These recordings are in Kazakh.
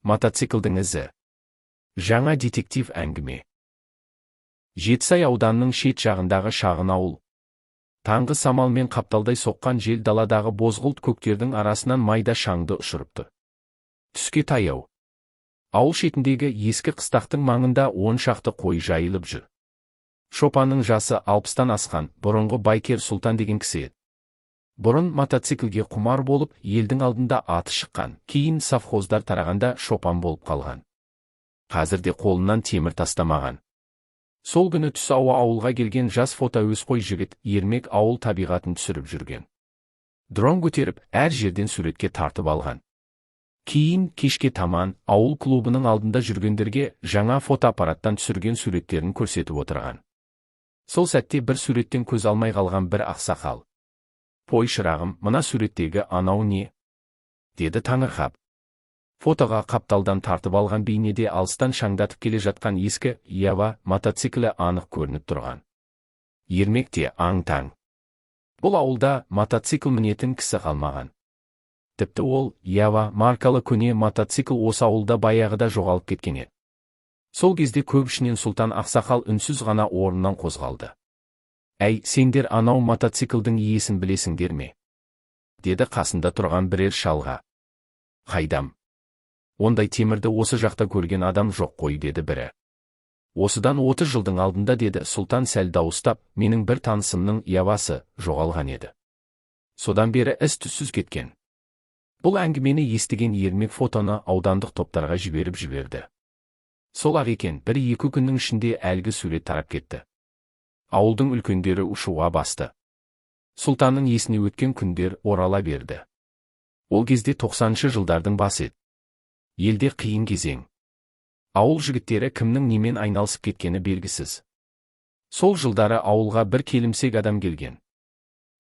Мотоциклдің ізі. Жаңа детектив әңгіме. Жетісай ауданының шет жағындағы шағын ауыл. Таңғы самалмен қапталдай соққан жел даладағы бозғылт көктердің арасынан майда шаңды ұшырыпты. Түске таяу. Ауыл шетіндегі ескі қыстақтың маңында 10 шақты қой жайылып жүр. Шопанның жасы 60-тан асқан, бұрынғы байкер Сұлтан деген кісі еді. Бұрын мотоциклге құмар болып, елдің алдында аты шыққан, кейін совхоздар тарағанда шопан болып қалған. Қазірде қолынан темір тастамаған. Сол күні түс ауа ауылға келген жас фотоәуесқой жігіт Ермек ауыл табиғатын түсіріп жүрген. Дрон көтеріп, әр жерден суретке тартып алған. Кейін кешке таман ауыл клубының алдында жүргендерге жаңа фотоаппараттан түсірген суреттерін көрсетіп отырған. Сол сәтте бір суреттен көз алмай қалған бір ақсақал: «Пой шырағым, мына суреттегі анау не?» деді таңырқап. Фотоға қапталдан тартып алған бейнеде алыстан шаңдатып келе жатқан ескі Ява мотоциклі анық көрініп тұрған. Ермек те аң-таң. Бұл ауылда мотоцикл мінетін кісі қалмаған. Тіпті ол Ява маркалы көне мотоцикл осы ауылда баяғыда жоғалып кеткен еді. Сол кезде көп ішінен Сұлтан ақсақал үнсіз ғана орнынан қозғалды. «Әй, сендер анау мотоциклдің иесін білесіңдер ме?» деді қасында тұрған бірер шалға. «Қайдам? Ондай темірді осы жақта көрген адам жоқ қой», деді бірі. «Осыдан 30 жылдың алдында», деді Сұлтан сәл дауыстап, «менің бір танысымның Явасы жоғалған еді. Содан бері із-түссіз кеткен». Бұл әңгімені естіген Ермек фотоны аудандық топтарға жіберді. Сол-ақ екен, 1-2 күннің ішінде әлгі сурет тарап кетті. Ауылдың үлкендері ұшуға басты. Сұлтанның есіне өткен күндер орала берді. Ол кезде 90-шы жылдардың басы еді. Елде қиын кезең. Ауыл жігіттері кімнің немен айналысып кеткені белгісіз. Сол жылдары ауылға бір келімсек адам келген.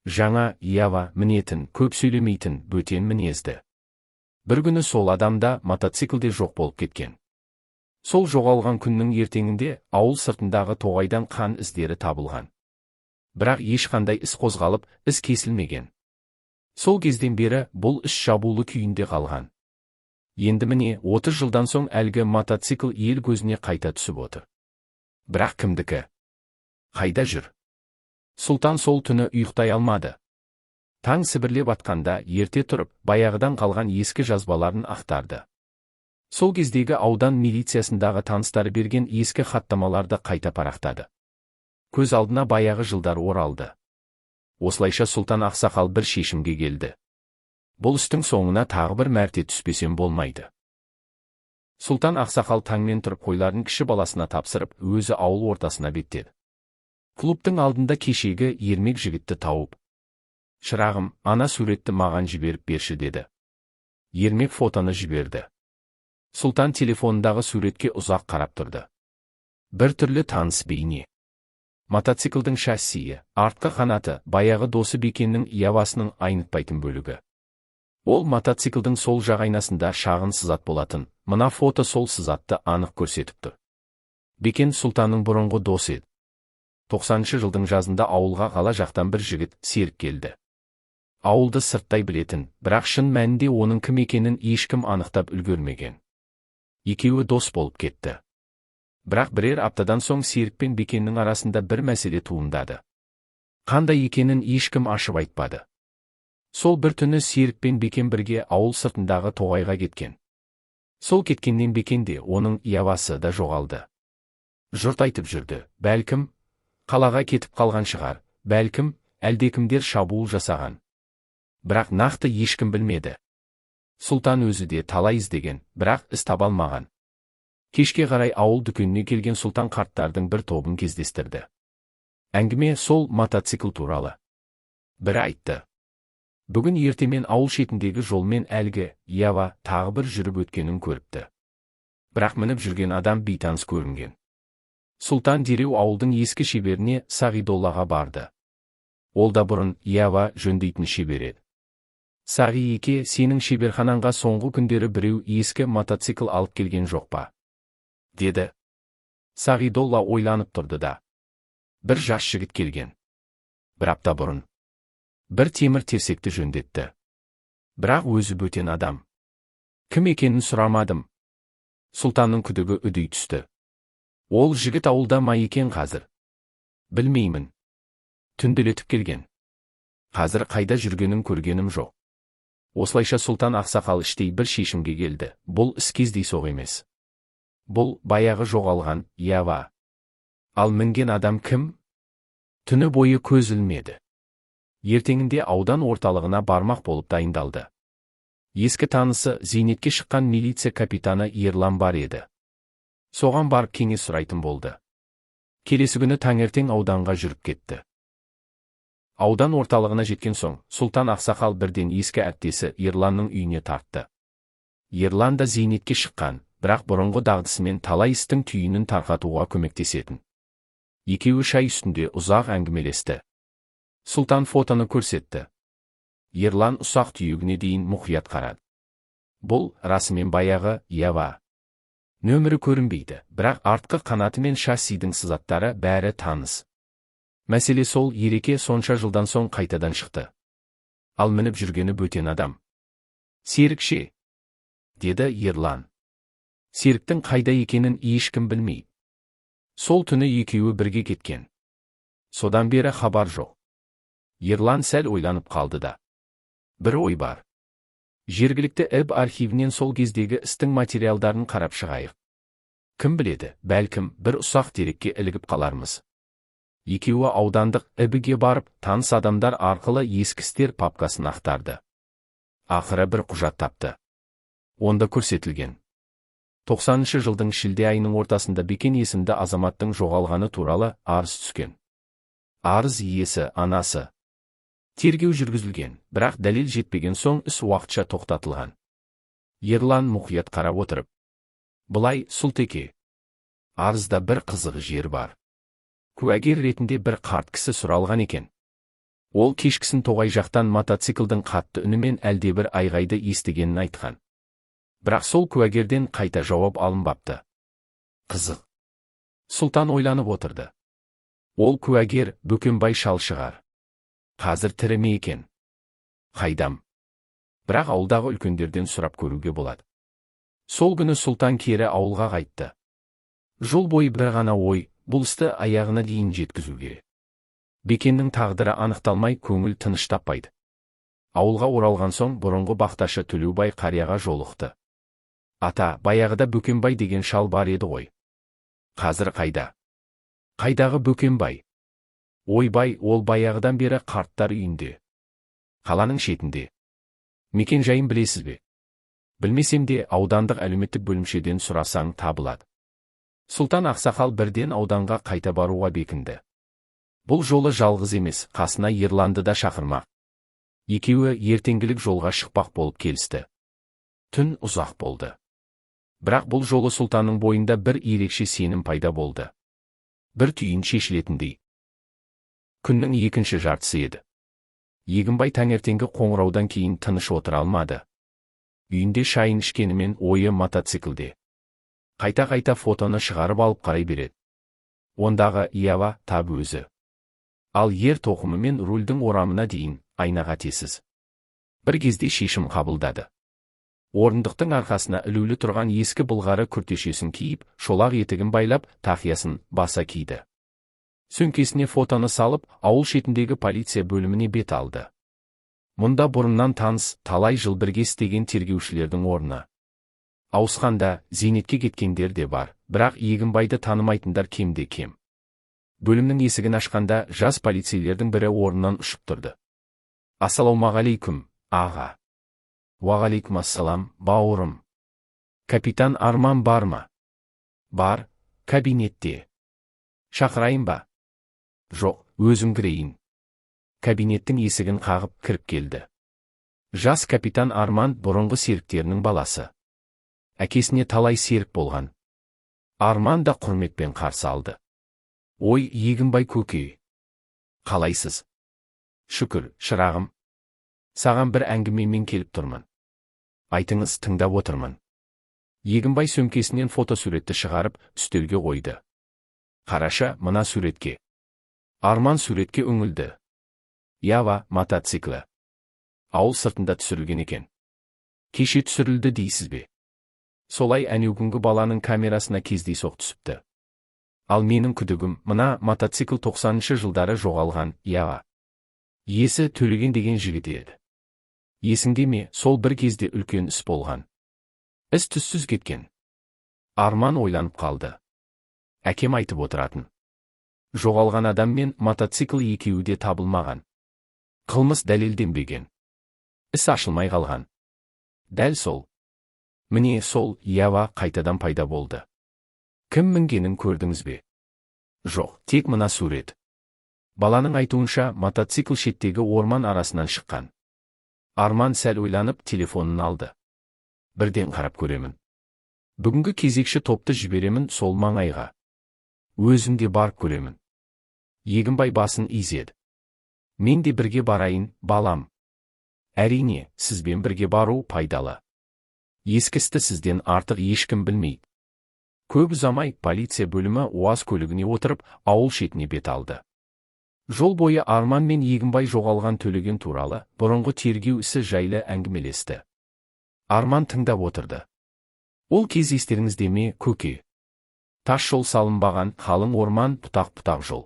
Жаңа Ява мінетін, көп сөйлемейтін, бөтен мінезді. Бір күні сол адамда мотоциклде жоқ болып кеткен. Сол жоғалған күннің ертеңінде ауыл сыртындағы тоғайдан қан іздері табылған. Бірақ ешқандай іс қозғалып, іс кесілмеген. Сол кезден бері бұл іс жабулы күйінде қалған. Енді міне 30 жылдан соң әлгі мотоцикл ел көзіне қайта түсіп отыр. Бірақ кімдікі? Қайда жүр? Сұлтан сол түні ұйықтай алмады. Таң сібірлеп атқанда ерте тұрып, баяғыдан қалған ескі жазбаларын ақтарды. Сол кездегі аудан милициясындағы таныстары берген ескі хаттамаларды қайта парақтады. Көз алдына баяғы жылдар оралды. Осылайша Сұлтан ақсақал бір шешімге келді. Бұл істің соңына тағы бір мәрте түспесем болмайды. Сұлтан ақсақал таңмен тұрып қойларын кіші баласына тапсырып, өзі ауыл ортасына беттеді. Клубтың алдында кешегі Ермек жігітті тауып: «Шырағым, ана суретті маған жіберіп берші», деді. Ермек фотоны жіберді. Сұлтан телефонындағы суретке ұзақ қарап тұрды. Бір түрлі таныс бейне. Мотоциклдің шассиі, артқы қанаты, баяғы досы Бекеннің Явасының айнытпайтын бөлігі. Ол мотоциклдің сол жақ айнасында шағын сызат болатын, мына фото сол сызатты анық көрсетіп тұр. Бекен Сұлтанның бұрынғы досы еді. 90-шы жылдың жазында ауылға қала жақтан бір жігіт Серік келді. Ауылды сырттай білетін, бірақ шын мәнінде оның кім екенін ешкім анықтап үлгермеген. Екеуі дос болып кетті. Бірақ бірер аптадан соң Серік пен Бекеннің арасында бір мәселе туындады. Қандай екенін ешкім ашып айтпады. Сол бір түні Серік пен Бекен бірге ауыл сыртындағы тоғайға кеткен. Сол кеткеннен Бекен де, оның Явасы да жоғалды. Жұрт айтып жүрді: бәлкім қалаға кетіп қалған шығар, бәлкім әлдекімдер шабуыл жасаған. Бірақ нақты ешкім білмеді. Сұлтан өзі де талай іздеген, бірақ іс таба алмаған. Кешке қарай ауыл дүкеніне келген Сұлтан қарттардың бір тобын кездестірді. Әңгіме сол мотоцикл туралы. Бірі айтты: «Бүгін ертемен ауыл шетіндегі жолмен әлгі Ява тағы бір жүріп өткенін көріпті. Бірақ мініп жүрген адам бейтаныс көрінген». Сұлтан дереу ауылдың ескі шеберіне Сағидоллаға барды. Ол да бұрын Ява жөндейтін шебер еді. «Сағи еке, сенің шеберханаңға соңғы күндері біреу ескі мотоцикл алып келген жоқ па?» деді. Сағидолла ойланып тұрды да: «Бір жас жігіт келген. Бір апта бұрын. Бір темір терсекті жөндетті. Бірақ өзі бөтен адам. Кім екенін сұрамадым. Сұлтанның күдігі үдей түсті. Ол жігіт ауылда ма екен қазір? Білмеймін. Түнделетіп келген. Қазір қайда жүргенін көргенім жоқ. Осылайша Сұлтан ақсақал іштей бір шешімге келді. Бұл іс кездейсоқ емес. Бұл баяғы жоғалған Ява. Ал мінген адам кім? Түні бойы көз ілмеді. Ертеңінде аудан орталығына бармақ болып дайындалды. Ескі танысы зейнетке шыққан милиция капитаны Ерлан бар еді. Соған барып кеңес сұрайтын болды. Келесі күні таңертең ауданға жүріп кетті. Аудан орталығына жеткен соң, Сұлтан ақсақал бірден ескі әріптесі Ерланның үйіне тартты. Ерлан да зейнетке шыққан, бірақ бұрынғы дағдысымен талай істің түйінін тарқатуға көмектесетін. Екеуі шай үстінде ұзақ әңгімелесті. Сұлтан фотоны көрсетті. Ерлан ұсақ түйегіне дейін мұқият қарады. Бұл расымен баяғы Ява. Нөмірі көрінбейді, бірақ артқы қанаты мен шассидің сызаттары бәрі таныс. Мәселе сол, ереке сонша жылдан соң қайтадан шықты. Ал мініп жүргені бөтен адам. Серік ше? Деді Ерлан. Серіктің қайда екенін ешкім білмейді. Сол түні екеуі бірге кеткен. Содан бері хабар жоқ. Ерлан сәл ойланып қалды да. Бір ой бар. Жергілікті архивінен сол кездегі істің материалдарын қарап шығайық. Кім біледі, бәлкім бір ұсақ дерекке ілігіп қалармыз. Екеуі аудандық ге барып, таныс адамдар арқылы ескі істер папкасын ақтарды. Ақыры бір құжат тапты. Онда көрсетілген. 90-шы жылдың шілде айының ортасында Бекен есімді азаматтың жоғалғаны туралы арыз түскен. Арыз иесі анасы. Тергеу жүргізілген, бірақ дәлел жетпеген соң іс уақытша тоқтатылған. Ерлан мұқият қарап отырып. Бұлай, Сұлтеке. Арызда бір қызығы жер бар. Куәгер ретінде бір қарт кісі сұралған екен. Ол кешкісін Тоғай жақтан мотоциклдің қатты үнімен әлдебір айғайды естігенін айтқан. Бірақ сол куәгерден қайта жауап алынбапты. Қызық. Сұлтан ойланып отырды. Ол куәгер Бөкенбай шал шығар. Қазір тірі ме екен? Қайдам. Бірақ ауылдағы үлкендерден сұрап көруге болады. Сол күні Сұлтан кері ауылға қайтты. Жол бойы бір ғана ой, бұл істі аяғына дейін жеткізу керек. Бекеннің тағдыры анықталмай көңіл тыныш таппайды. Ауылға оралған соң бұрынғы бақташы Төлеубай қарияға жолықты. Ата, баяғыда Бөкенбай деген шал бар еді ғой. Қазір қайда? Қайдағы Бөкенбай? Ойбай, ол баяғыдан бері қарттар үйінде. Қаланың шетінде. Мекен жайын білесіз бе? Білмесем де аудандық әлеуметтік бөлімшеден сұрасаң табылады. Сұлтан ақсақал бірден ауданға қайта баруға бекінді. Бұл жолы жалғыз емес, қасына Ерланды да шақырмақ. Екеуі ертеңгілік жолға шықпақ болып келісті. Түн ұзақ болды. Бірақ бұл жолы Сұлтанның бойында бір ерекше сенім пайда болды. Бір түйін шешілетіндей. Күннің екінші жартысы еді. Егінбай таңертеңгі қоңыраудан кейін тыныш отыра алмады. Үйінде шайын ішкенімен ойы мотоциклде. Қайта-қайта фотоны шығарып алып қарай береді. Ондағы Ява тап өзі. Ал ер тоқымы мен рульдің орамына дейін айнаға тесіз. Бір кезде шешім қабылдады. Орындықтың арқасына ілулі тұрған ескі былғары күртешесін киіп, шолақ етігін байлап, тақиясын баса киді. Сөмкесіне фотоны салып, ауыл шетіндегі полиция бөліміне бет алды. Мұнда бұрыннан таныс, талай жыл бірге істеген тергеушілердің орны. Ауысқанда зейнетке кеткендер де бар, бірақ Егінбайды танымайтындар кемде кем. Бөлімнің есігін ашқанда жас полицейлердің бірі орнынан ұшып тұрды. Ассалаумағалейкум, аға. Уағалейкум ассалам, бауырым. Капитан Арман бар ма? Бар, кабинетте. Шақырайын ба? Жоқ, өзім кірейін. Кабинеттің есігін қағып кіріп келді. Жас капитан Арман бұрынғы серіктерінің баласы. Әкесіне талай серік болған. Арман да құрметпен қарсы алды. Ой, Егінбай көке. Қалайсыз? Шүкір, шырағым. Саған бір әңгімемен келіп тұрмын. Айтыңыз, тыңдап отырмын. Егінбай сөмкесінен фотосуретті шығарып, үстелге қойды. Қараша, мына суретке. Арман суретке үңілді. Ява мотоциклі. Ауыл сыртында түсірілген екен. Кеше түсірілді дейсіз бе? солай әнеугүнгі баланың камерасына кездейсоқ түсіпті. Ал менің күдігім, мына мотоцикл 90-шы жылдары жоғалған, яға. Есі Төлеген деген жігіт еді. Есіңде ме, сол бір кезде үлкен іс болған. Іс түссіз кеткен. Арман ойланып қалды. Әкем айтып отыратын. Жоғалған адам мен мотоцикл екеуі де табылмаған. Қылмыс дәлелденбеген. Іс ашылмай қалған. Дәл сол. Міне сол Ява қайтадан пайда болды. Кім мінгенін көрдіңіз бе? Жоқ, тек мына сурет. Баланың айтуынша мотоцикл шеттегі орман арасынан шыққан. Арман сәл ойланып телефонын алды. Бірден қарап көремін. Бүгінгі кезекші топты жіберемін сол маңайға. Өзім де барып көремін. Егінбай басын изеді. Мен де бірге барайын, балам. Әрине, сізбен бірге бару пайдалы. Ескісті сізден артық ешкім білмейді. Көп ұзамай полиция бөлімі УАЗ көлігіне отырып, ауыл шетіне бет алды. Жол бойы Арман мен Егінбай жоғалған Төлеген туралы бұрынғы тергеу ісі жайлы әңгімелесті. Арман тыңдап отырды. Ол кез естеріңізде ме, көке? Тас жол салынбаған, қалың орман, бұтақ-бұтақ жол.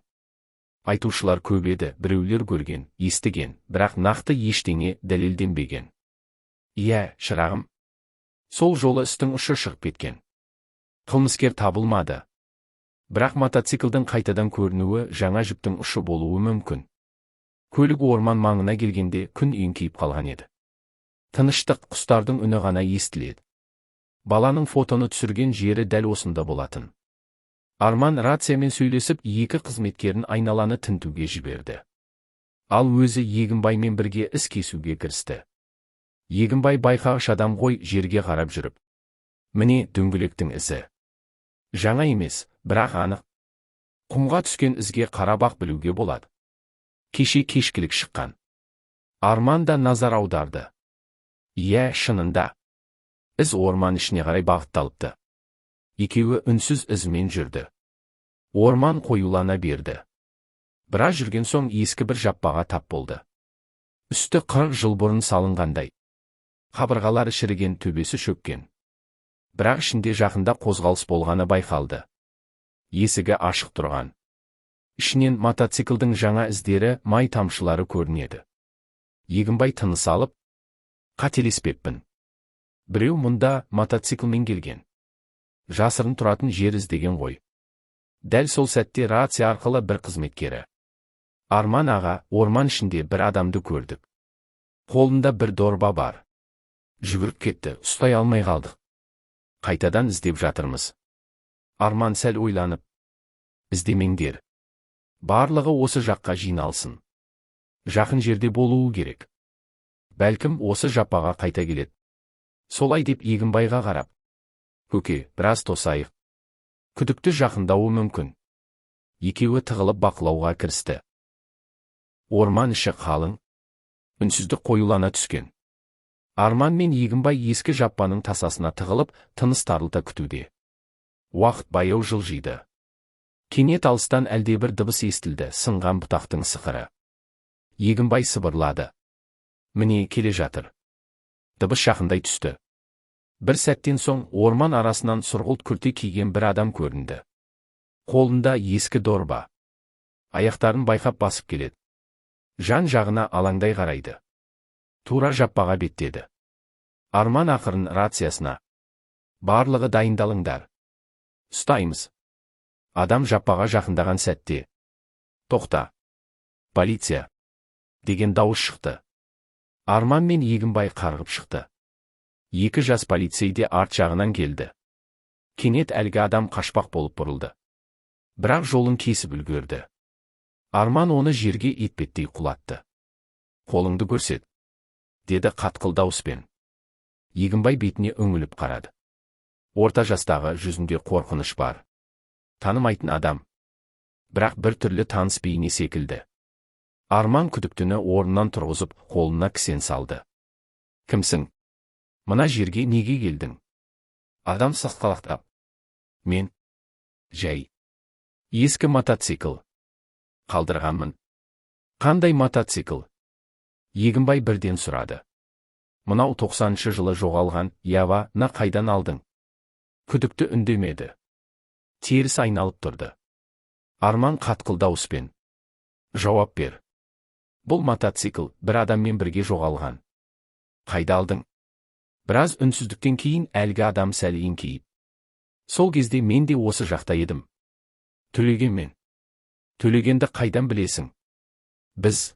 Айтушылар көп еді, біреулер көрген, естіген, бірақ нақты ештеңе дәлелденбеген. Иә, шырағым. Сол жолы істің ұшы шығып кеткен. Қылмыскер табылмады. Бірақ мотоциклдің қайтадан көрінуі жаңа жіптің ұшы болуы мүмкін. Көлік орман маңына келгенде күн еңкейіп қалған еді. Тыныштық, құстардың үні ғана естіледі. Баланың фотоны түсірген жері дәл осында болатын. Арман рациямен сөйлесіп, екі қызметкерін айналаны тінтуге жіберді. Ал өзі Егінбаймен бірге іс кесуге кірісті. Егінбай байқағыш адам ғой, жерге қарап жүріп. Міне дөңгелектің ізі. Жаңа емес, бірақ анық. Құмға түскен ізге қарап-ақ білуге болады. Кеше кешкілік шыққан. Арман да назар аударды. Иә, шынында. Із орман ішіне қарай бағытталыпты. Екеуі үнсіз ізімен жүрді. Орман қоюлана берді. Біраз жүрген соң ескі бір жаппаға тап болды. Үсті 40 жыл бұрын салынғандай. Қабырғалары шіріген, төбесі шөккен. Бірақ ішінде жақында қозғалыс болғаны байқалды. Есігі ашық тұрған. Ішінен мотоциклдің жаңа іздері, май тамшылары көрінеді. Егінбай тыныс алып, қателеспеппін. Біреу мұнда мотоциклмен келген. Жасырын тұратын жер іздеген ғой. Дәл сол сәтте рация арқылы бір қызметкері. Арман аға, орман ішінде бір адамды көрдік. Қолында бір дорба бар. Жүгіріп кетті, ұстай алмай қалдық. Қайтадан іздеп жатырмыз. Арман сәл ойланып. Іздемеңдер. Барлығы осы жаққа жиналсын. Жақын жерде болуы керек. Бәлкім осы жаппаға қайта келеді. Солай деп Егінбайға қарап. Көке, біраз тосайық. Күдікті жақындауы мүмкін. Екеуі тығылып бақылауға кірісті. Орман іші қалың. Үнсіздік қоюлана түскен. Арман мен Егінбай ескі жаппаның тасасына тығылып, тыныс тарылта күтуде. Уақыт баяу жылжиды. Кенет алыстан әлдебір дыбыс естілді, сынған бұтақтың сықыры. Егінбай сыбырлады. Міне келе жатыр. Дыбыс жақындай түсті. Бір сәттен соң орман арасынан сұрғылт күрте киген бір адам көрінді. Қолында ескі дорба. Аяқтарын байқап басып келеді. Жан жағына алаңдай қарайды. Тура жаппаға беттеді. Арман ақырын рациясына. Барлығы дайындалыңдар. Ұстаймыз. Адам жаппаға жақындаған сәтте. Тоқта. Полиция. Деген дауыс шықты. Арман мен Егінбай қарғып шықты. Екі жас полицей де арт жағынан келді. Кенет әлгі адам қашпақ болып бұрылды. Бірақ жолын кесіп үлгерді. Арман оны жерге етпеттей құлатты. Қолыңды көрсет, деді қатқыл дауыспен. Егінбай бетіне үңіліп қарады. Орта жастағы жүзінде қорқыныш бар. Танымайтын адам. Бірақ бір түрлі таныс бейне секілді. Арман күдіктіні орнынан тұрғызып, қолына кісен салды. Кімсің? Мына жерге неге келдің? Адам сасқалақтап. Мен. Жай. Ескі мотоцикл. Қалдырғанмын. Қандай мотоцикл? Егінбай бірден сұрады. Мынау 90-шы жылы жоғалған Ява-ны қайдан алдың? Күдікті үндемеді. Теріс айналып тұрды. Арман қатқыл дауыспен: «Жауап бер. Бұл мотоцикл бір адаммен бірге жоғалған. Қайда алдың?» Біраз үнсіздіктен кейін әлгі адам сәл еңкейіп: «Сол кезде мен де осы жақта едім. Төлегенмен». «Төлегенді қайдан білесің?» «Біз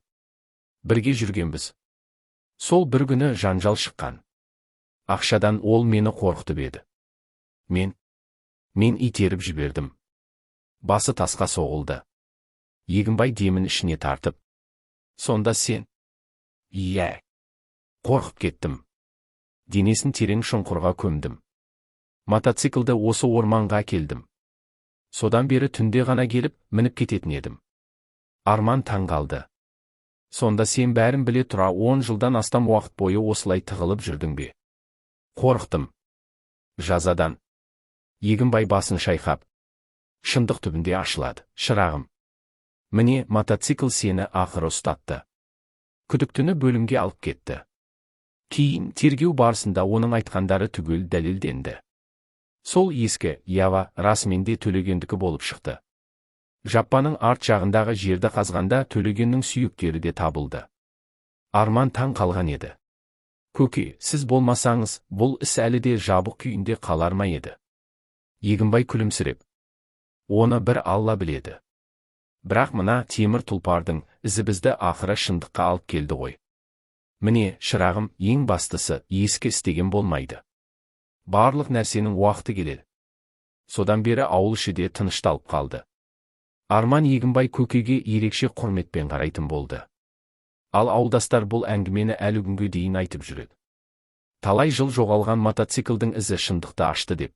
бірге жүргенбіз. Сол бір күні жанжал шыққан. Ақшадан ол мені қорқытып еді. Мен итеріп жібердім. Басы тасқа соғылды. Егінбай демін ішіне тартып: «Сонда сен?» «Иә. Қорқып кеттім. Денесін терең шұңқырға көмдім. Мотоциклді осы орманға келдім. Содан бері түнде ғана келіп, мініп кететін едім». Арман таң қалды. «Сонда сен бәрін біле тұра 10 жылдан астам уақыт бойы осылай тығылып жүрдің бе?» «Қорықтым. Жазадан». Егінбай басын шайқап: «Шындық түбінде ашылады, шырағым. Міне, мотоцикл сені ақыры ұстатты». Күдіктіні бөлімге алып кетті. Кейін тергеу барысында оның айтқандары түгел дәлелденді. Сол ескі Ява расымен де Төлегендікі болып шықты. Жаппаның арт жағындағы жерді қазғанда Төлегеннің сүйектері де табылды. Арман таң қалған еді. «Көке, сіз болмасаңыз, бұл іс әлі де жабық күйінде қалар ма еді?» Егінбай күлімсіреп: «Оны бір Алла біледі. Бірақ мына темір тұлпардың ізі бізді ақыры шындыққа алып келді ғой. Міне, шырағым, ең бастысы, ескі істеген болмайды. Барлық нәрсенің уақыты келеді». Содан бері ауыл іші де тынышталып қалды. Арман Егінбай көкеге ерекше құрметпен қарайтын болды. Ал ауылдастар бұл әңгімені әлі күнге дейін айтып жүреді. Талай жыл жоғалған мотоциклдің ізі шындықты ашты деп.